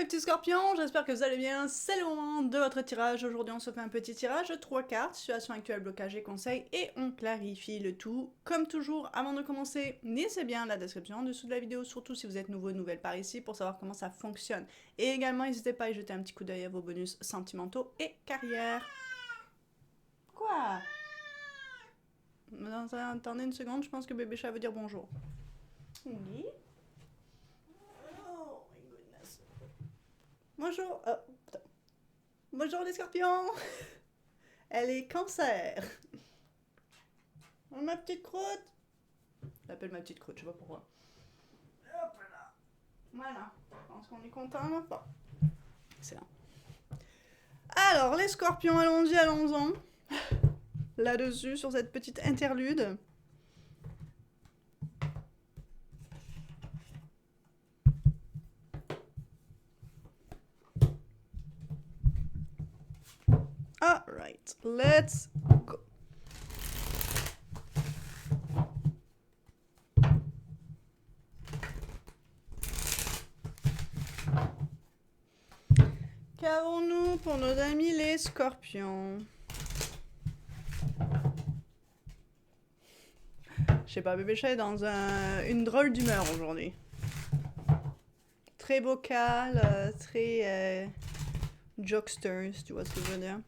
petits scorpions, j'espère que vous allez bien, c'est le moment de votre tirage. Aujourd'hui on se fait un petit tirage de 3 cartes, situation actuelle, blocage et conseils, et on clarifie le tout. Comme toujours, avant de commencer, lisez bien la description en dessous de la vidéo, surtout si vous êtes nouveau ou nouvelle par ici, pour savoir comment ça fonctionne. Et également, n'hésitez pas à y jeter un petit coup d'œil à vos bonus sentimentaux et carrière. Quoi? Attendez une seconde, je pense que bébé chat veut dire bonjour. Oui. Oh my goodness. Bonjour. Oh, putain. Bonjour les scorpions. Elle est cancer. Oh, ma petite croûte. Je l'appelle ma petite croûte, je sais pas pourquoi. Hop là. Voilà. Je pense qu'on est content là. Bon. Excellent. Alors, les scorpions, allons-y, allons-en. Là-dessus, sur cette petite interlude. Alright, let's go. Qu'avons-nous pour nos amis les scorpions? Je sais pas, bébé chat est dans une drôle d'humeur aujourd'hui. Très vocal, très jokester, si tu vois ce que je veux dire.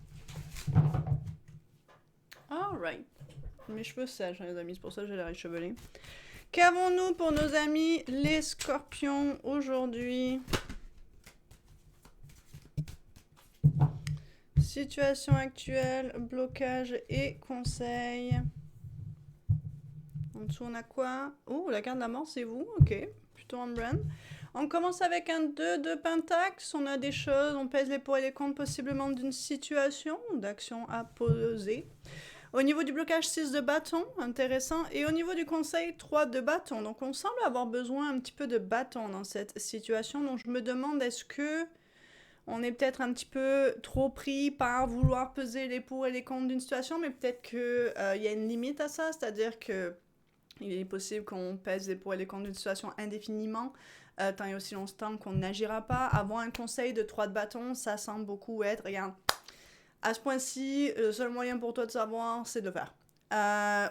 Alright. Mes cheveux sèchent, les amis, c'est pour ça que j'ai l'air échevelé. Qu'avons-nous pour nos amis les scorpions aujourd'hui? Situation actuelle, blocage et conseil. En dessous, on a quoi? Oh, la carte de la mort, c'est vous? Ok, plutôt on brand. On commence avec un 2 de pentacle. On a des choses, on pèse les pour et les contre possiblement d'une situation ou d'action à poser. Au niveau du blocage, 6 de bâton, intéressant. Et au niveau du conseil, 3 de bâton. Donc on semble avoir besoin un petit peu de bâton dans cette situation. Donc je me demande, est-ce que on est peut-être un petit peu trop pris par vouloir peser les pour et les contre d'une situation, mais peut-être qu'il y a une limite à ça, c'est-à-dire que il est possible qu'on pèse les pour et les contre d'une situation indéfiniment, tant et aussi longtemps qu'on n'agira pas. Avoir un conseil de 3 de bâton, ça semble beaucoup être, regarde, à ce point-ci, le seul moyen pour toi de savoir, c'est de le faire.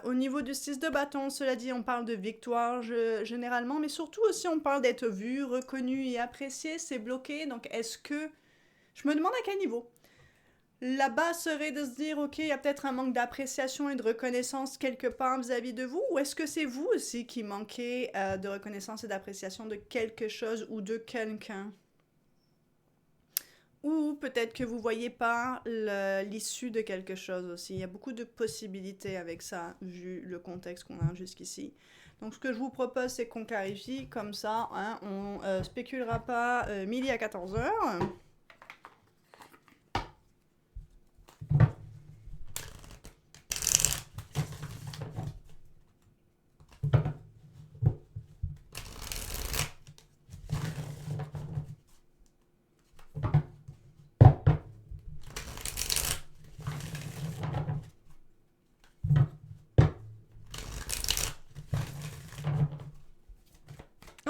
Au niveau du 6 de bâton, cela dit, on parle de victoire généralement, mais surtout aussi on parle d'être vu, reconnu et apprécié, c'est bloqué, donc est-ce que... Je me demande à quel niveau. Là-bas serait de se dire, ok, il y a peut-être un manque d'appréciation et de reconnaissance quelque part vis-à-vis de vous, ou est-ce que c'est vous aussi qui manquez de reconnaissance et d'appréciation de quelque chose ou de quelqu'un? Ou peut-être que vous ne voyez pas l'issue de quelque chose aussi. Il y a beaucoup de possibilités avec ça, vu le contexte qu'on a jusqu'ici. Donc ce que je vous propose, c'est qu'on clarifie, comme ça, hein, on spéculera pas midi à 14h.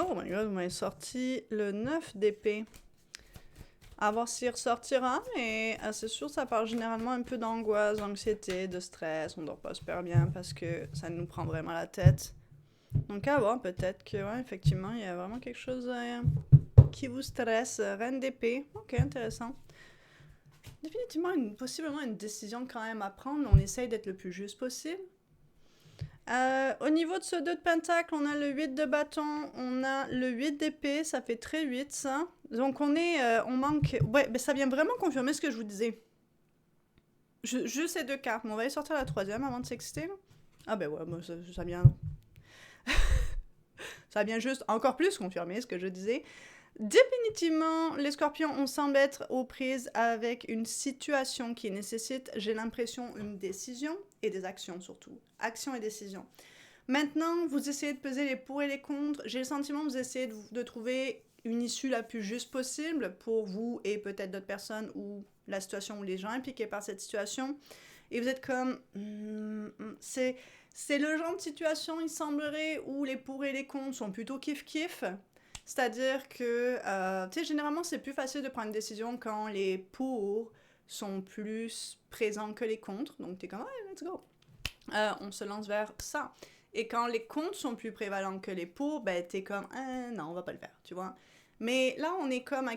Oh my god, vous m'avez sorti le 9 d'épée. À voir s'il ressortira, mais c'est sûr, ça part généralement un peu d'angoisse, d'anxiété, de stress. On dort pas super bien parce que ça nous prend vraiment la tête. Donc à voir, peut-être que, ouais, effectivement, il y a vraiment quelque chose qui vous stresse. Reine d'épée, ok, intéressant. Définitivement, possiblement une décision quand même à prendre. On essaye d'être le plus juste possible. Au niveau de ce 2 de pentacle, on a le 8 de bâton, on a le 8 d'épée, ça fait très 8 ça. Donc on manque... Ouais, mais ça vient vraiment confirmer ce que je vous disais. Juste ces 2 cartes, mais on va aller sortir la 3e avant de s'exciter. Ah ben ouais, ça vient... ça vient juste encore plus confirmer ce que je disais. Définitivement, les scorpions, on semble être aux prises avec une situation qui nécessite, j'ai l'impression, une décision et des actions surtout. Action et décision. Maintenant, vous essayez de peser les pour et les contre. J'ai le sentiment que vous essayez de trouver une issue la plus juste possible pour vous et peut-être d'autres personnes ou la situation ou les gens impliqués par cette situation. Et vous êtes comme... c'est le genre de situation, il semblerait, où les pour et les contre sont plutôt kiff-kiff. C'est-à-dire que, tu sais, généralement, c'est plus facile de prendre une décision quand les pour sont plus présents que les contre. Donc, t'es comme, ouais, let's go. On se lance vers ça. Et quand les contre sont plus prévalents que les pour, ben, t'es comme, non, on va pas le faire, tu vois. Mais là, on est comme à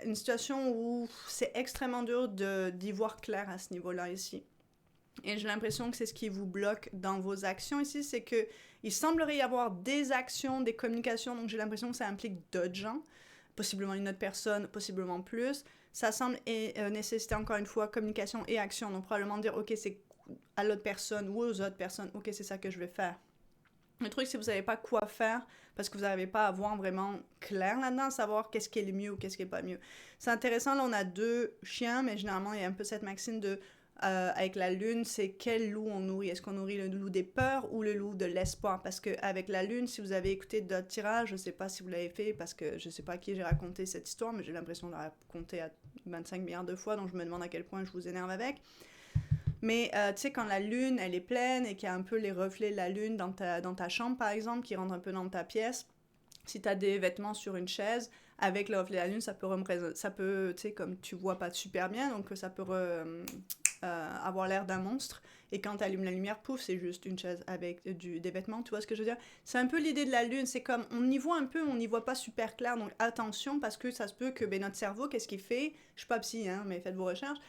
une situation où c'est extrêmement dur d'y voir clair à ce niveau-là ici. Et j'ai l'impression que c'est ce qui vous bloque dans vos actions ici, c'est que il semblerait y avoir des actions, des communications, donc j'ai l'impression que ça implique d'autres gens, possiblement une autre personne, possiblement plus. Ça semble nécessiter encore une fois communication et action, donc probablement dire ok c'est à l'autre personne ou aux autres personnes, ok c'est ça que je vais faire. Le truc c'est que vous savez pas quoi faire parce que vous n'arrivez pas à voir vraiment clair là-dedans, savoir qu'est-ce qui est le mieux ou qu'est-ce qui est pas mieux. C'est intéressant, là on a 2 chiens, mais généralement il y a un peu cette maxime de avec la lune, c'est quel loup on nourrit. Est-ce qu'on nourrit le loup des peurs ou le loup de l'espoir? Parce qu'avec la lune, si vous avez écouté d'autres tirages, je ne sais pas si vous l'avez fait, parce que je ne sais pas à qui j'ai raconté cette histoire, mais j'ai l'impression de la raconter à 25 milliards de fois, donc je me demande à quel point je vous énerve avec. Mais tu sais, quand la lune, elle est pleine et qu'il y a un peu les reflets de la lune dans ta chambre, par exemple, qui rentrent un peu dans ta pièce, si tu as des vêtements sur une chaise, avec le reflet de la lune, ça peut tu sais, comme tu vois pas super bien, donc ça peut avoir l'air d'un monstre. Et quand tu allumes la lumière, pouf, c'est juste une chaise avec des vêtements, tu vois ce que je veux dire? C'est un peu l'idée de la lune, c'est comme, on y voit un peu, on n'y voit pas super clair, donc attention, parce que ça se peut que notre cerveau, qu'est-ce qu'il fait? Je suis pas psy, hein, mais faites vos recherches.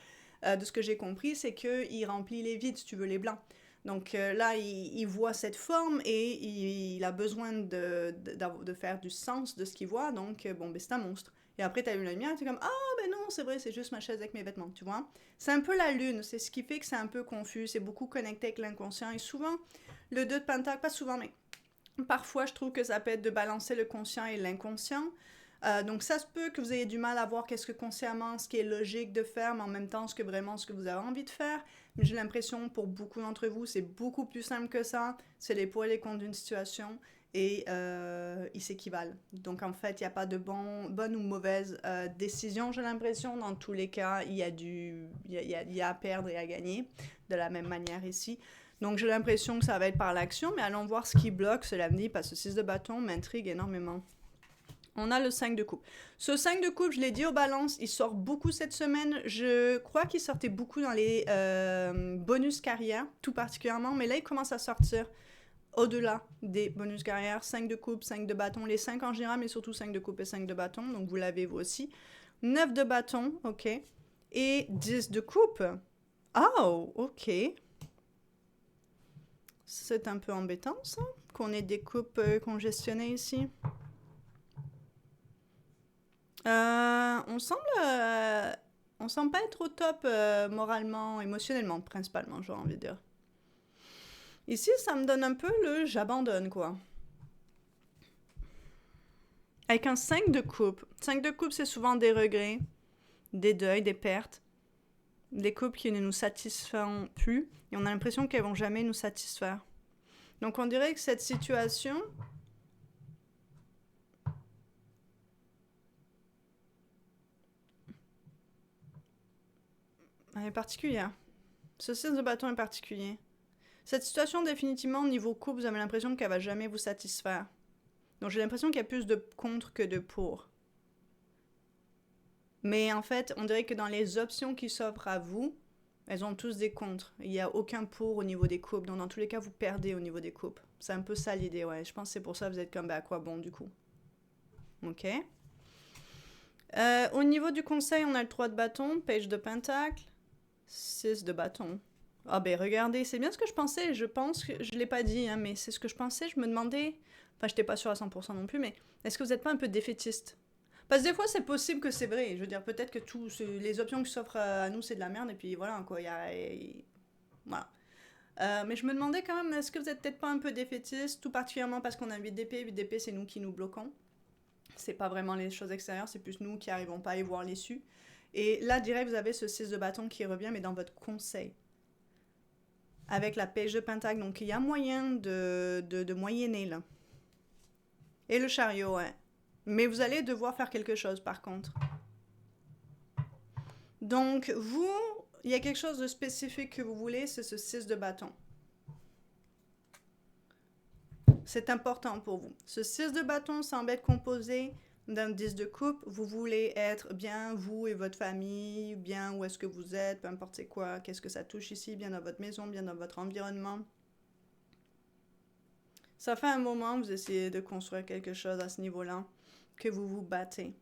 De ce que j'ai compris, c'est qu'il remplit les vides, si tu veux, les blancs. Donc là, il voit cette forme et il a besoin de faire du sens de ce qu'il voit. Donc, bon, ben, c'est un monstre. Et après, tu as eu la lumière et tu es comme, ah, ben non, c'est vrai, c'est juste ma chaise avec mes vêtements, tu vois. C'est un peu la lune, c'est ce qui fait que c'est un peu confus, c'est beaucoup connecté avec l'inconscient. Et souvent, le 2 de Pentacle, pas souvent, mais parfois, je trouve que ça peut être de balancer le conscient et l'inconscient. Donc ça se peut que vous ayez du mal à voir qu'est-ce que consciemment, ce qui est logique de faire, mais en même temps ce que vous avez envie de faire. Mais j'ai l'impression pour beaucoup d'entre vous, c'est beaucoup plus simple que ça. C'est les pour et les contre d'une situation et ils s'équivalent. Donc en fait, il n'y a pas de bonne ou mauvaise décision, j'ai l'impression. Dans tous les cas, il y a à perdre et à gagner de la même manière ici. Donc j'ai l'impression que ça va être par l'action, mais allons voir ce qui bloque, cela me dit, parce que 6 de bâton m'intrigue énormément. On a le 5 de coupe. Ce 5 de coupe, je l'ai dit aux balances, il sort beaucoup cette semaine. Je crois qu'il sortait beaucoup dans les bonus carrières, tout particulièrement. Mais là, il commence à sortir au-delà des bonus carrières. 5 de coupe, 5 de bâton. Les 5 en général, mais surtout 5 de coupe et 5 de bâton. Donc vous l'avez vous aussi. 9 de bâton, ok. Et 10 de coupe. Oh, ok. C'est un peu embêtant, ça, qu'on ait des coupes congestionnées ici. On semble pas être au top moralement, émotionnellement, principalement, j'aurais envie de dire. Ici, ça me donne un peu le j'abandonne, quoi. Avec un 5 de coupe. 5 de coupe, c'est souvent des regrets, des deuils, des pertes, des couples qui ne nous satisfont plus, et on a l'impression qu'elles vont jamais nous satisfaire. Donc on dirait que cette situation, elle est particulière. Ce 6 de bâton est particulier. Cette situation, définitivement, au niveau couple, vous avez l'impression qu'elle va jamais vous satisfaire. Donc j'ai l'impression qu'il y a plus de contre que de pour. Mais en fait, on dirait que dans les options qui s'offrent à vous, elles ont tous des contre. Il n'y a aucun pour au niveau des couples. Donc dans tous les cas, vous perdez au niveau des couples. C'est un peu ça l'idée, ouais. Je pense que c'est pour ça que vous êtes comme, bah à quoi bon du coup. Ok. Au niveau du conseil, on a le 3 de bâton, page de pentacle, 6 de bâton. Ah ben regardez, c'est bien ce que je pensais. Je pense que, je l'ai pas dit, hein, mais c'est ce que je pensais. Je me demandais, enfin j'étais pas sûre à 100% non plus, mais est-ce que vous n'êtes pas un peu défaitiste? Parce que des fois c'est possible que c'est vrai. Je veux dire, peut-être que les options qui s'offrent à nous c'est de la merde et puis voilà quoi. Voilà. Mais je me demandais quand même, est-ce que vous êtes peut-être pas un peu défaitiste, tout particulièrement parce qu'on a 8 d'épée. 8 d'épée c'est nous qui nous bloquons. C'est pas vraiment les choses extérieures, c'est plus nous qui arrivons pas à y voir l'issue. Et là, direct, vous avez ce 6 de bâton qui revient, mais dans votre conseil. Avec la pêche de pentacle, donc il y a moyen de moyenner là. Et le chariot, ouais. Mais vous allez devoir faire quelque chose par contre. Donc vous, il y a quelque chose de spécifique que vous voulez, c'est ce 6 de bâton. C'est important pour vous. Ce 6 de bâton semble être composé d'un 10 de coupe. Vous voulez être bien, vous et votre famille, bien où est-ce que vous êtes, peu importe c'est quoi, qu'est-ce que ça touche ici, bien dans votre maison, bien dans votre environnement. Ça fait un moment que vous essayez de construire quelque chose à ce niveau-là, que vous vous battez.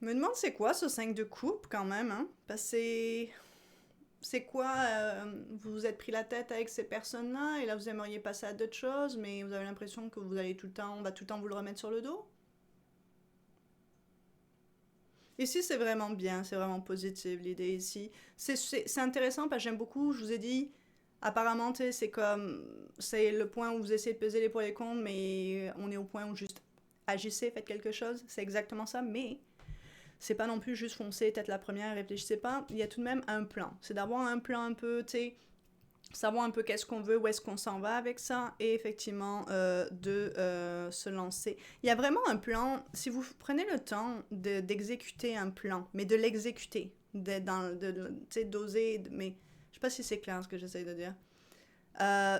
Je me demande c'est quoi ce 5 de coupe quand même, hein? Parce que c'est quoi, vous vous êtes pris la tête avec ces personnes-là et là vous aimeriez passer à d'autres choses, mais vous avez l'impression que vous allez tout le temps, on va tout le temps vous le remettre sur le dos? Ici, c'est vraiment bien, c'est vraiment positif l'idée ici. C'est intéressant parce que j'aime beaucoup, je vous ai dit, apparemment, c'est comme, c'est le point où vous essayez de peser les pour et les contre, mais on est au point où juste agissez, faites quelque chose, c'est exactement ça, mais c'est pas non plus juste foncer, tête la première, réfléchissez pas, il y a tout de même un plan. C'est d'avoir un plan un peu, tu sais, savoir un peu qu'est-ce qu'on veut, où est-ce qu'on s'en va avec ça, et effectivement de se lancer. Il y a vraiment un plan, si vous prenez le temps d'exécuter un plan, mais de l'exécuter, d'oser, mais je sais pas si c'est clair ce que j'essaie de dire.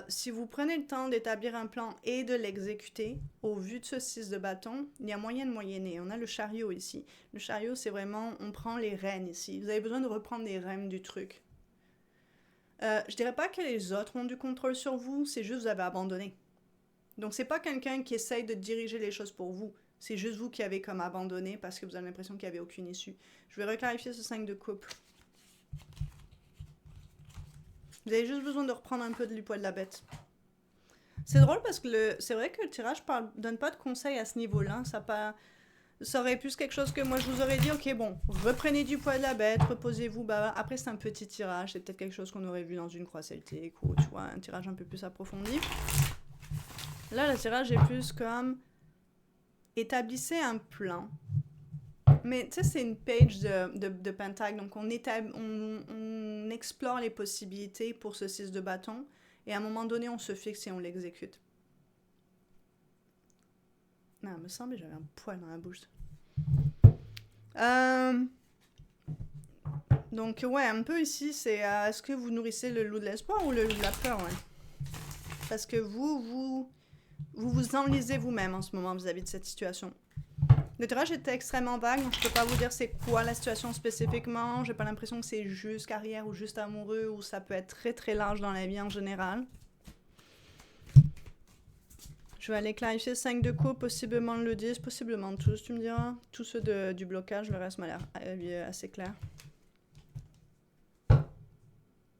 Si vous prenez le temps d'établir un plan et de l'exécuter, au vu de ce 6 de bâton, il y a moyen de moyenner. On a le chariot ici. Le chariot, c'est vraiment, on prend les rênes ici. Vous avez besoin de reprendre les rênes du truc. Je dirais pas que les autres ont du contrôle sur vous, c'est juste vous avez abandonné. Donc c'est pas quelqu'un qui essaye de diriger les choses pour vous, c'est juste vous qui avez comme abandonné parce que vous avez l'impression qu'il n'y avait aucune issue. Je vais reclarifier ce 5 de coupe. Vous avez juste besoin de reprendre un peu du poids de la bête. C'est drôle parce que c'est vrai que le tirage donne pas de conseils à ce niveau-là, ça aurait plus quelque chose que moi je vous aurais dit, ok bon, reprenez du poids de la bête, reposez-vous, bah après c'est un petit tirage, c'est peut-être quelque chose qu'on aurait vu dans une croix celtique ou tu vois, un tirage un peu plus approfondi. Là le tirage est plus comme établissez un plan. Mais tu sais, c'est une page de Pentacle, donc on explore les possibilités pour ce 6 de bâton, et à un moment donné on se fixe et on l'exécute. Non, il me semble que j'avais un poil dans la bouche. Donc ouais, un peu ici, c'est est-ce que vous nourrissez le loup de l'espoir ou le loup de la peur, ouais. Parce que vous enlisez vous-même en ce moment vis-à-vis de cette situation. Le tirage était extrêmement vague, donc je peux pas vous dire c'est quoi la situation spécifiquement. J'ai pas l'impression que c'est juste carrière ou juste amoureux, ou ça peut être très très large dans la vie en général. Je vais aller clarifier 5 de coupe, possiblement le 10, possiblement tous, tu me diras. Tous ceux du blocage, le reste m'a l'air assez clair.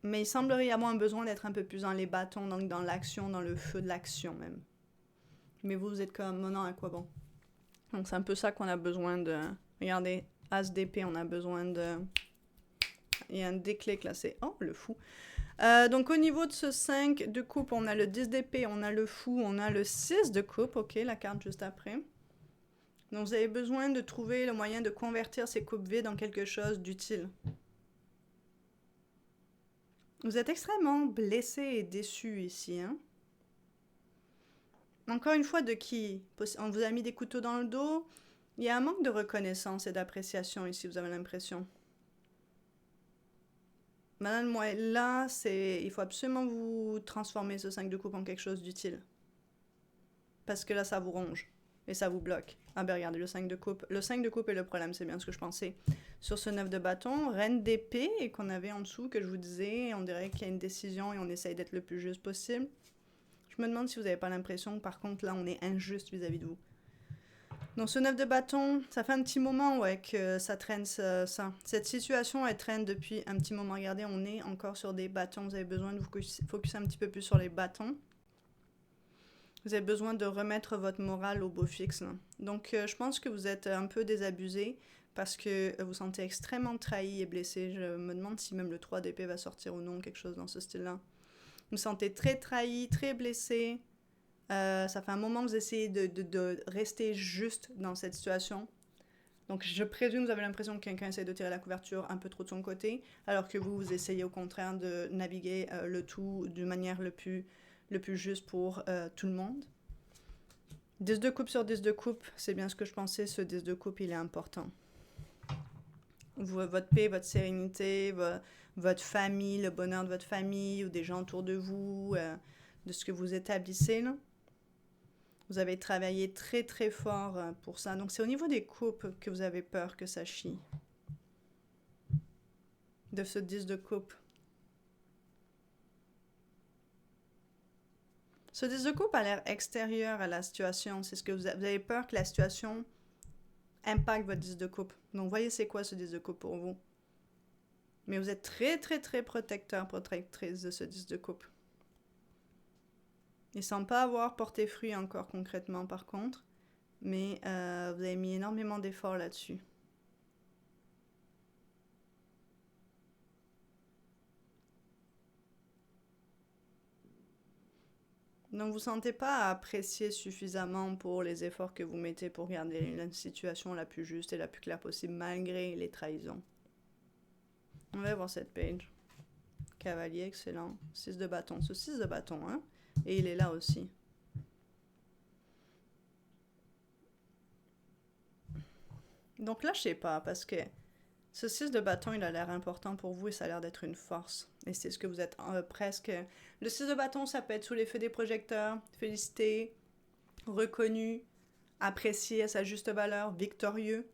Mais il semblerait y avoir un besoin d'être un peu plus dans les bâtons, donc dans l'action, dans le feu de l'action même. Mais vous êtes comme, oh non, à quoi bon? Donc c'est un peu ça qu'on a besoin de... Regardez, As d'épée, on a besoin de... Il y a un déclic là, c'est... Oh, le fou. Donc au niveau de ce 5 de coupe, on a le 10 d'épée, on a le fou, on a le 6 de coupe, ok, la carte juste après. Donc vous avez besoin de trouver le moyen de convertir ces coupes vides en quelque chose d'utile. Vous êtes extrêmement blessé et déçu ici, hein. Encore une fois, de qui? On vous a mis des couteaux dans le dos. Il y a un manque de reconnaissance et d'appréciation ici, vous avez l'impression. Madame, moi, là, il faut absolument vous transformer ce 5 de coupe en quelque chose d'utile. Parce que là, ça vous ronge. Et ça vous bloque. Ah ben regardez, le 5 de coupe. Le 5 de coupe est le problème, c'est bien ce que je pensais. Sur ce 9 de bâton, reine d'épée, et qu'on avait en dessous, que je vous disais, on dirait qu'il y a une décision et on essaye d'être le plus juste possible. Je me demande si vous n'avez pas l'impression que par contre, là, on est injuste vis-à-vis de vous. Donc ce 9 de bâton, ça fait un petit moment ouais, que ça traîne ça. Cette situation, elle traîne depuis un petit moment. Regardez, on est encore sur des bâtons. Vous avez besoin de vous focuser un petit peu plus sur les bâtons. Vous avez besoin de remettre votre morale au beau fixe. Là. Donc je pense que vous êtes un peu désabusé parce que vous sentez extrêmement trahi et blessé. Je me demande si même le 3 d'épée va sortir ou non, quelque chose dans ce style-là. Vous vous sentez très trahi, très blessé. Ça fait un moment que vous essayez de rester juste dans cette situation. Donc je présume que vous avez l'impression que quelqu'un essaie de tirer la couverture un peu trop de son côté, alors que vous essayez au contraire de naviguer le tout d'une manière le plus juste pour tout le monde. 10 de coupe sur 10 de coupe, c'est bien ce que je pensais, ce 10 de coupe il est important. Votre paix, votre sérénité, votre famille, le bonheur de votre famille ou des gens autour de vous, de ce que vous établissez, là. Vous avez travaillé très très fort pour ça. Donc c'est au niveau des coupes que vous avez peur que ça chie. De ce 10 de coupe. Ce 10 de coupe a l'air extérieur à la situation. C'est ce que vous avez peur que la situation impacte votre 10 de coupe. Donc voyez c'est quoi ce 10 de coupe pour vous. Mais vous êtes très très très protecteur, protectrice de ce 10 de coupe. Il semble pas avoir porté fruit encore concrètement par contre. Mais vous avez mis énormément d'efforts là-dessus. Donc vous ne sentez pas apprécié suffisamment pour les efforts que vous mettez pour garder la situation la plus juste et la plus claire possible malgré les trahisons. On va voir cette page. Cavalier, excellent. 6 de bâton. Ce 6 de bâton, hein? Et il est là aussi. Donc là, je sais pas, parce que ce 6 de bâton, il a l'air important pour vous et ça a l'air d'être une force. Et c'est ce que vous êtes presque... Le 6 de bâton, ça peut être sous les feux des projecteurs, félicité, reconnu, apprécié à sa juste valeur, victorieux.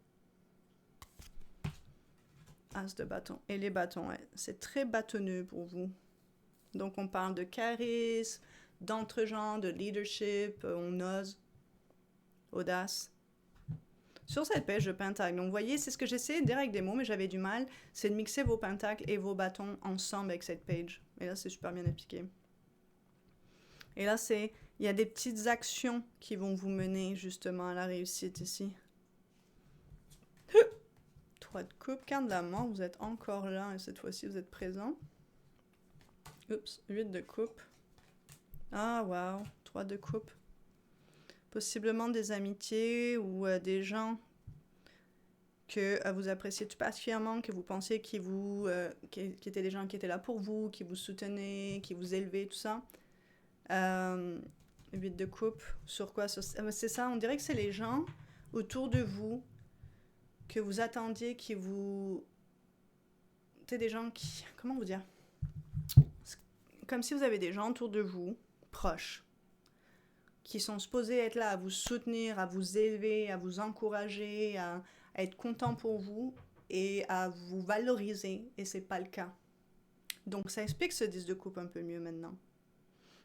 As de bâton. Et les bâtons, ouais. C'est très bâtonneux pour vous. Donc on parle de charisme, d'entre-gens, de leadership, on ose, audace. Sur cette page de pentacle, donc vous voyez, c'est ce que j'essayais de dire avec des mots, mais j'avais du mal, c'est de mixer vos pentacles et vos bâtons ensemble avec cette page. Et là, c'est super bien appliqué. Et là, il y a des petites actions qui vont vous mener justement à la réussite ici. 3 de coupe, carte de la mort, vous êtes encore là et cette fois-ci, vous êtes présent. Oups, 8 de coupe. Ah, waouh, 3 de coupe. Possiblement des amitiés ou des gens que vous appréciez tout particulièrement, que vous pensiez qui étaient des gens qui étaient là pour vous, qui vous soutenaient, qui vous élevaient, tout ça. 8 de coupe, sur quoi? C'est ça, on dirait que c'est les gens autour de vous que vous attendiez, qui vous... C'est des gens qui... Comment vous dire? Comme si vous avez des gens autour de vous, proches, qui sont supposés être là à vous soutenir, à vous élever, à vous encourager, à être contents pour vous et à vous valoriser, et c'est pas le cas. Donc ça explique ce 10 de coupe un peu mieux maintenant.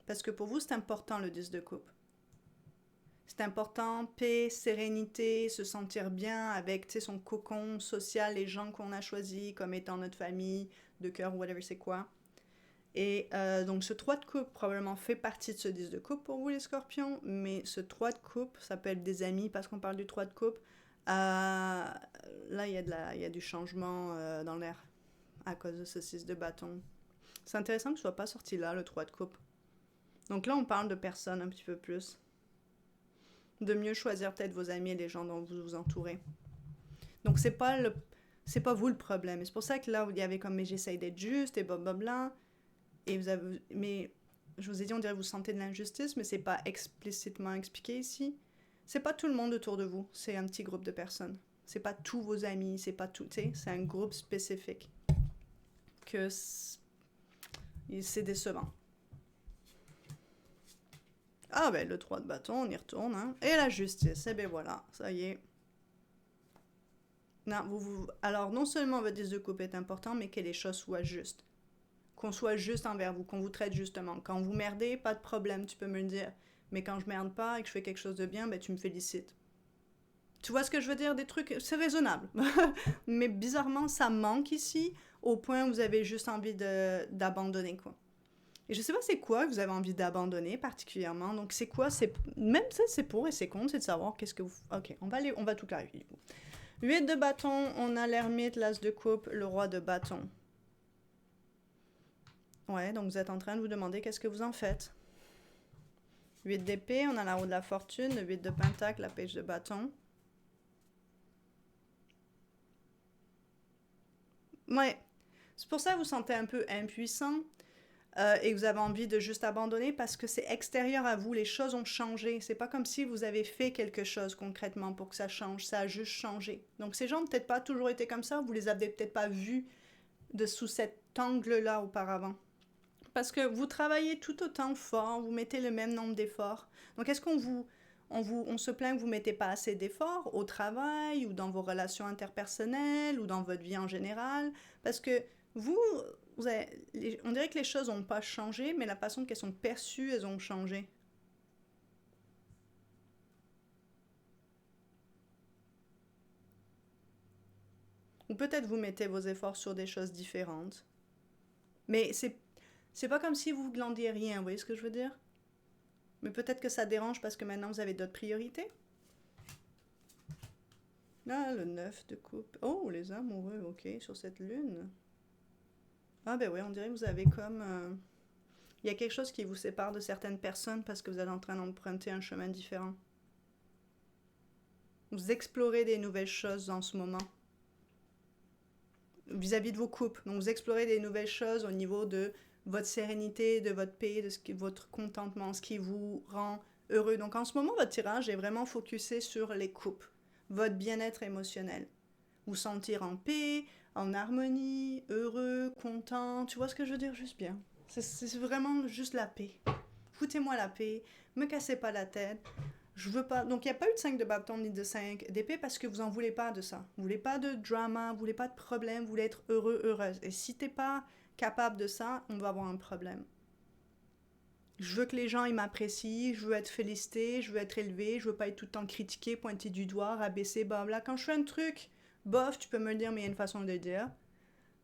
Parce que pour vous, c'est important le 10 de coupe. C'est important, paix, sérénité, se sentir bien avec son cocon social, les gens qu'on a choisis comme étant notre famille, de cœur, whatever c'est quoi. Et donc ce 3 de coupe probablement fait partie de ce 10 de coupe pour vous les scorpions, mais ce 3 de coupe, ça peut être des amis parce qu'on parle du 3 de coupe. Là, il y a du changement dans l'air à cause de ce 6 de bâton. C'est intéressant que ce soit pas sorti là, le 3 de coupe. Donc là, on parle de personnes un petit peu plus. De mieux choisir peut-être vos amis et les gens dont vous vous entourez. Donc c'est pas vous le problème. Et c'est pour ça que là, il y avait comme mais j'essaye d'être juste et blablabla. Et mais je vous ai dit, on dirait que vous sentez de l'injustice, mais c'est pas explicitement expliqué ici. C'est pas tout le monde autour de vous, c'est un petit groupe de personnes. C'est pas tous vos amis, c'est pas tout, c'est un groupe spécifique. Que c'est décevant. Ah ben le 3 de bâton, on y retourne, hein. Et la justice, et ben voilà, ça y est. Non, alors non seulement votre 10 de coupe est important, mais que les choses soient justes. Qu'on soit juste envers vous, qu'on vous traite justement. Quand vous merdez, pas de problème, tu peux me le dire. Mais quand je merde pas et que je fais quelque chose de bien, ben tu me félicites. Tu vois ce que je veux dire? Des trucs, c'est raisonnable. Mais bizarrement, ça manque ici, au point où vous avez juste envie d'abandonner, quoi. Et je sais pas c'est quoi que vous avez envie d'abandonner particulièrement. Donc c'est quoi? Même ça, c'est pour et c'est contre, c'est de savoir qu'est-ce que vous... Ok, on va tout clarifier du coup. 8 de bâton, on a l'ermite, l'as de coupe, le roi de bâton. Ouais, donc vous êtes en train de vous demander qu'est-ce que vous en faites. 8 d'épée, on a la roue de la fortune, le 8 de pentacle, la page de bâton. Ouais, c'est pour ça que vous vous sentez un peu impuissant. et que vous avez envie de juste abandonner parce que c'est extérieur à vous, les choses ont changé. C'est pas comme si vous avez fait quelque chose concrètement pour que ça change, ça a juste changé. Donc ces gens n'ont peut-être pas toujours été comme ça, vous les avez peut-être pas vus sous cet angle-là auparavant. Parce que vous travaillez tout autant fort, vous mettez le même nombre d'efforts. Donc est-ce on se plaint que vous ne mettez pas assez d'efforts au travail ou dans vos relations interpersonnelles ou dans votre vie en général? Parce que vous, on dirait que les choses n'ont pas changé, mais la façon qu'elles sont perçues, elles ont changé. Ou peut-être vous mettez vos efforts sur des choses différentes. Mais c'est pas comme si vous glandiez rien, vous voyez ce que je veux dire? Mais peut-être que ça dérange parce que maintenant vous avez d'autres priorités. Ah, le 9 de coupe. Oh, les amoureux, ok, sur cette lune. Ah ben oui, on dirait que vous avez comme... il y a quelque chose qui vous sépare de certaines personnes parce que vous êtes en train d'emprunter un chemin différent. Vous explorez des nouvelles choses en ce moment. Vis-à-vis de vos couples. Donc vous explorez des nouvelles choses au niveau de votre sérénité, de votre paix, votre contentement, ce qui vous rend heureux. Donc en ce moment, votre tirage est vraiment focusé sur les couples, votre bien-être émotionnel. Vous sentir en paix, en harmonie, heureux, content. Tu vois ce que je veux dire? Juste bien. C'est vraiment juste la paix. Foutez-moi la paix, me cassez pas la tête. Je veux pas. Donc il n'y a pas eu de 5 de bâton ni de 5 d'épée parce que vous en voulez pas de ça. Vous voulez pas de drama, vous voulez pas de problème, vous voulez être heureux, heureuse. Et si t'es pas capable de ça, on va avoir un problème. Je veux que les gens ils m'apprécient, je veux être félicité, je veux être élevé, je veux pas être tout le temps critiqué, pointé du doigt, rabaissé, blabla. Quand je fais un truc, bof, tu peux me le dire, mais il y a une façon de le dire.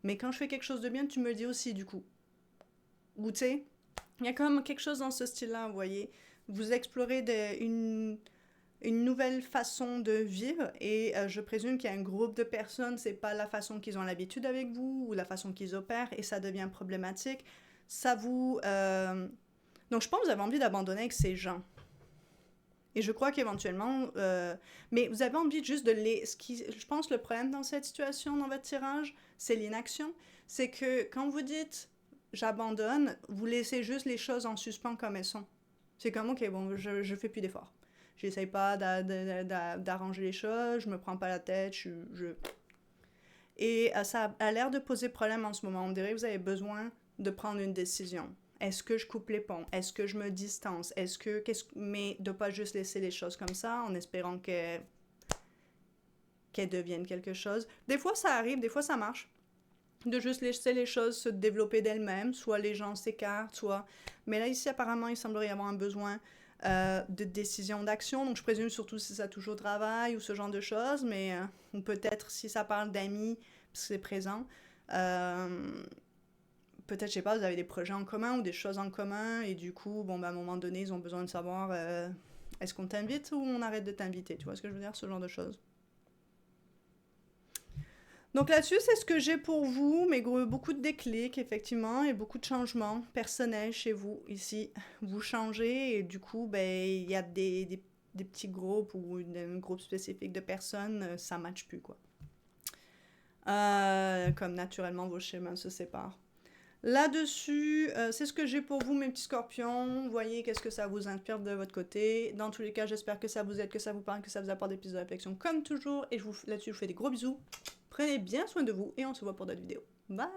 Mais quand je fais quelque chose de bien, tu me le dis aussi, du coup. Ou tu sais, il y a quand même quelque chose dans ce style-là, vous voyez. Vous explorez une nouvelle façon de vivre et je présume qu'il y a un groupe de personnes, c'est pas la façon qu'ils ont l'habitude avec vous ou la façon qu'ils opèrent et ça devient problématique. Ça vous... Donc je pense que vous avez envie d'abandonner avec ces gens. Et je crois qu'éventuellement... Mais vous avez envie juste de les... Je pense le problème dans cette situation, dans votre tirage, c'est l'inaction. C'est que quand vous dites j'abandonne, vous laissez juste les choses en suspens comme elles sont. C'est comme, ok, bon, je fais plus d'efforts. J'essaye pas d'arranger les choses, je me prends pas la tête, Et ça a l'air de poser problème en ce moment. On dirait que vous avez besoin de prendre une décision. Est-ce que je coupe les ponts? Est-ce que je me distance? Mais de pas juste laisser les choses comme ça en espérant qu'elles deviennent quelque chose. Des fois, ça arrive, des fois, ça marche. De juste laisser les choses se développer d'elles-mêmes, soit les gens s'écartent, soit... Mais là, ici, apparemment, il semblerait y avoir un besoin de décision, d'action, donc je présume surtout si ça touche au travail ou ce genre de choses, mais ou peut-être si ça parle d'amis, parce que c'est présent, peut-être, je sais pas, vous avez des projets en commun ou des choses en commun, et du coup, bon, bah, à un moment donné, ils ont besoin de savoir est-ce qu'on t'invite ou on arrête de t'inviter, tu vois ce que je veux dire, ce genre de choses. Donc là-dessus, c'est ce que j'ai pour vous, mais beaucoup de déclics, effectivement, et beaucoup de changements personnels chez vous, ici. Vous changez, et du coup, ben, il y a des petits groupes ou un groupe spécifique de personnes, ça ne matche plus, quoi. Comme naturellement, vos chemins se séparent. Là-dessus, c'est ce que j'ai pour vous, mes petits scorpions. Voyez qu'est-ce que ça vous inspire de votre côté. Dans tous les cas, j'espère que ça vous aide, que ça vous parle, que ça vous apporte des pistes de réflexion comme toujours. Et là-dessus, je vous fais des gros bisous. Prenez bien soin de vous et on se voit pour d'autres vidéos. Bye!